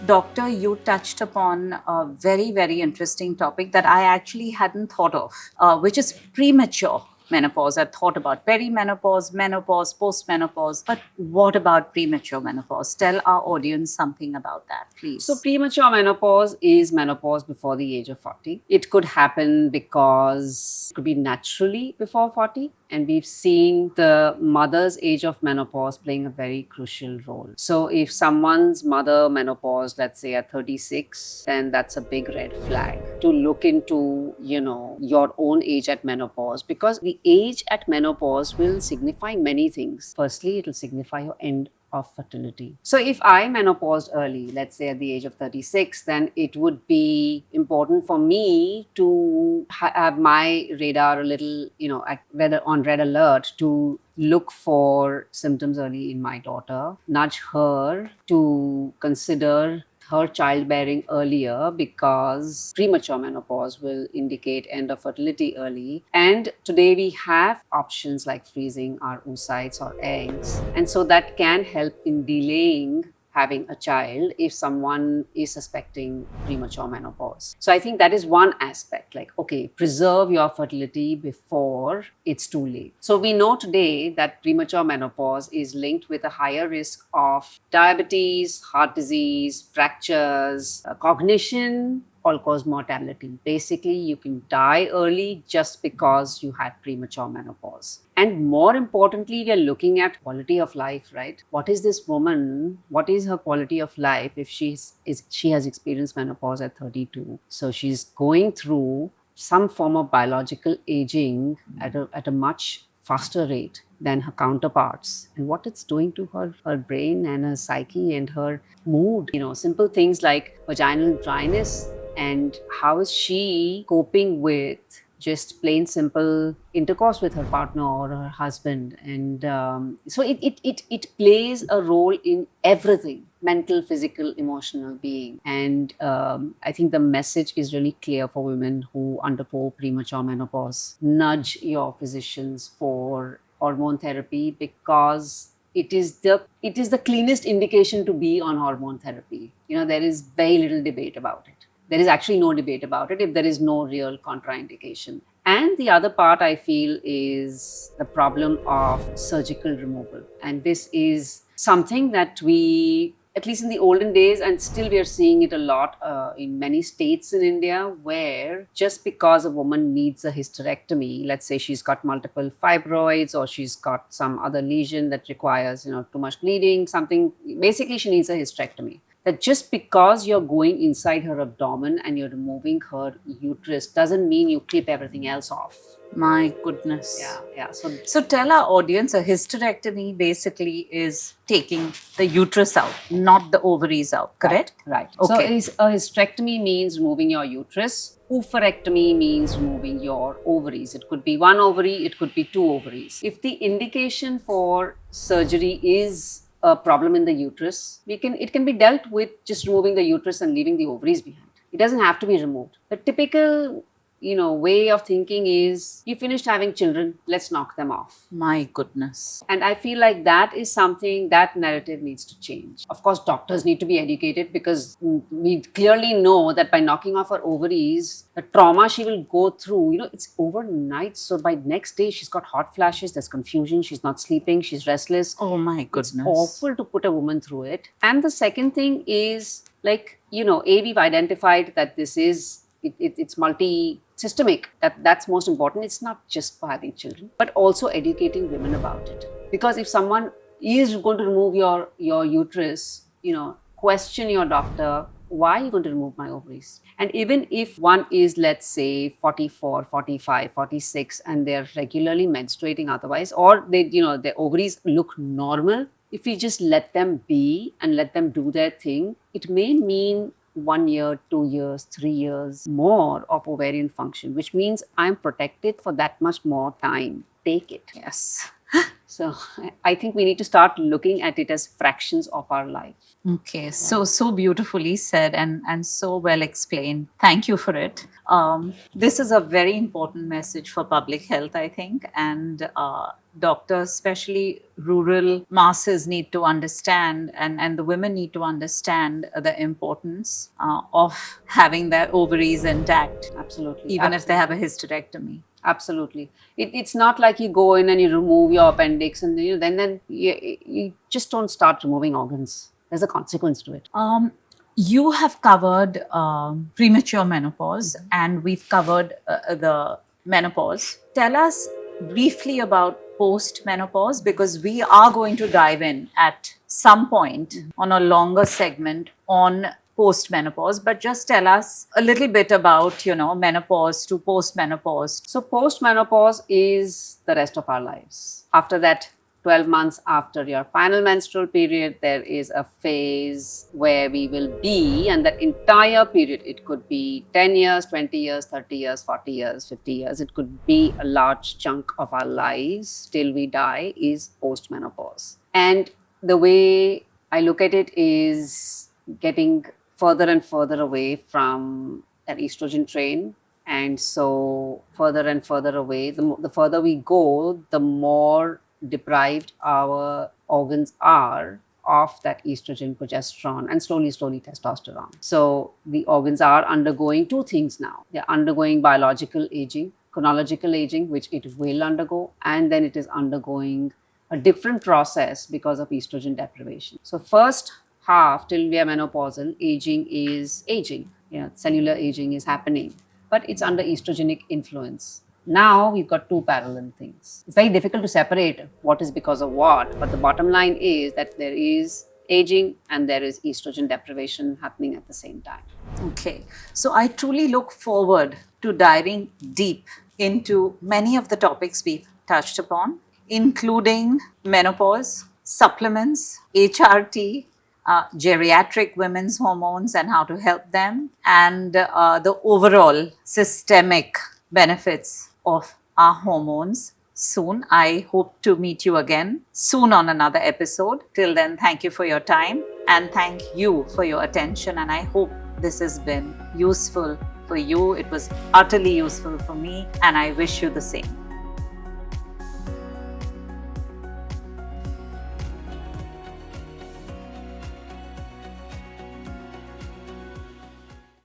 Doctor, you touched upon a very, very interesting topic that I actually hadn't thought of, which is premature menopause. I thought about perimenopause, menopause, postmenopause, but what about premature menopause? Tell our audience something about that, So, please. premature menopause is menopause before the age of 40. It could happen because it could be naturally before 40. And we've seen the mother's age of menopause playing a very crucial role. So, if someone's mother menopause, let's say at 36, then that's a big red flag to look into, your own age at menopause, because the age at menopause will signify many things. Firstly, it will signify your end of fertility. So if I menopaused early, let's say at the age of 36, then it would be important for me to have my radar a little, on red alert to look for symptoms early in my daughter, nudge her to consider her childbearing earlier, because premature menopause will indicate end of fertility early. And today we have options like freezing our oocytes or eggs. And so that can help in delaying having a child if someone is suspecting premature menopause. So I think that is one aspect, like, okay, preserve your fertility before it's too late. So we know today that premature menopause is linked with a higher risk of diabetes, heart disease, fractures, cognition, all cause mortality. Basically, you can die early just because you had premature menopause. And more importantly, we are looking at quality of life, right? What is this woman? What is her quality of life if she has experienced menopause at 32? So she's going through some form of biological aging at a much faster rate than her counterparts, and what it's doing to her brain and her psyche and her mood. Simple things like vaginal dryness, and how is she coping with just plain simple intercourse with her partner or her husband. And so it plays a role in everything: mental, physical, emotional being. And I think the message is really clear for women who undergo premature menopause: nudge your physicians for hormone therapy, because it is the cleanest indication to be on hormone therapy. There is very little debate about it. There is actually no debate about it if there is no real contraindication. And the other part I feel is the problem of surgical removal. And this is something that we, at least in the olden days, and still we are seeing it a lot in many states in India, where just because a woman needs a hysterectomy, let's say she's got multiple fibroids or she's got some other lesion that requires, too much bleeding, something, basically she needs a hysterectomy. That just because you're going inside her abdomen and you're removing her uterus doesn't mean you clip everything else off. My goodness. Yeah. So tell our audience a hysterectomy basically is taking the uterus out, not the ovaries out, correct? Right. So Okay. a hysterectomy means removing your uterus. Oophorectomy means removing your ovaries. It could be one ovary, it could be two ovaries. If the indication for surgery is a problem in the uterus, it can be dealt with just removing the uterus and leaving the ovaries behind. It doesn't have to be removed. The typical way of thinking is, you finished having children, let's knock them off. My goodness. And I feel like that is something, that narrative needs to change. Of course, doctors need to be educated, because we clearly know that by knocking off her ovaries, the trauma she will go through, it's overnight. So by next day, she's got hot flashes, there's confusion, she's not sleeping, she's restless. Oh my It's goodness. awful to put a woman through it. And the second thing is, like, we've identified that this is, it's multi-systemic. That's most important. It's not just for having children, but also educating women about it. Because if someone is going to remove your uterus, question your doctor, why are you going to remove my ovaries? And even if one is, let's say, 44, 45, 46, and they're regularly menstruating otherwise, or their ovaries look normal, if we just let them be and let them do their thing, it may mean 1 year, 2 years, 3 years more of ovarian function, which means I'm protected for that much more time. Take it. Yes. So I think we need to start looking at it as fractions of our life. Okay, so beautifully said and so well explained. Thank you for it. This is a very important message for public health, I think, and doctors, especially rural masses, need to understand, and the women need to understand the importance of having their ovaries intact, Absolutely. even if they have a hysterectomy. Absolutely. It's not like you go in and you remove your appendix and then you just don't start removing organs. There's a consequence to it. You have covered premature menopause, and we've covered the menopause. Tell us briefly about post-menopause, because we are going to dive in at some point on a longer segment on post-menopause. But just tell us a little bit about, menopause to post-menopause. So post-menopause is the rest of our lives. After that, 12 months after your final menstrual period, there is a phase where we will be, and that entire period, it could be 10 years, 20 years, 30 years, 40 years, 50 years, it could be a large chunk of our lives till we die, is post-menopause. And the way I look at it is getting further and further away from that estrogen train. And so further and further away, the further we go, the more deprived our organs are of that estrogen, progesterone, and slowly testosterone. So the organs are undergoing two things now. They're undergoing biological aging, chronological aging, which it will undergo, and then it is undergoing a different process because of estrogen deprivation. So first half till we are menopausal, aging is aging. Cellular aging is happening, but it's under estrogenic influence. Now we've got two parallel things. It's very difficult to separate what is because of what, but the bottom line is that there is aging and there is estrogen deprivation happening at the same time. Okay, so I truly look forward to diving deep into many of the topics we've touched upon, including menopause, supplements, HRT, geriatric women's hormones and how to help them, and the overall systemic benefits of our hormones soon. I hope to meet you again soon on another episode. Till then, thank you for your time and thank you for your attention. And I hope this has been useful for you. It was utterly useful for me, and I wish you the same.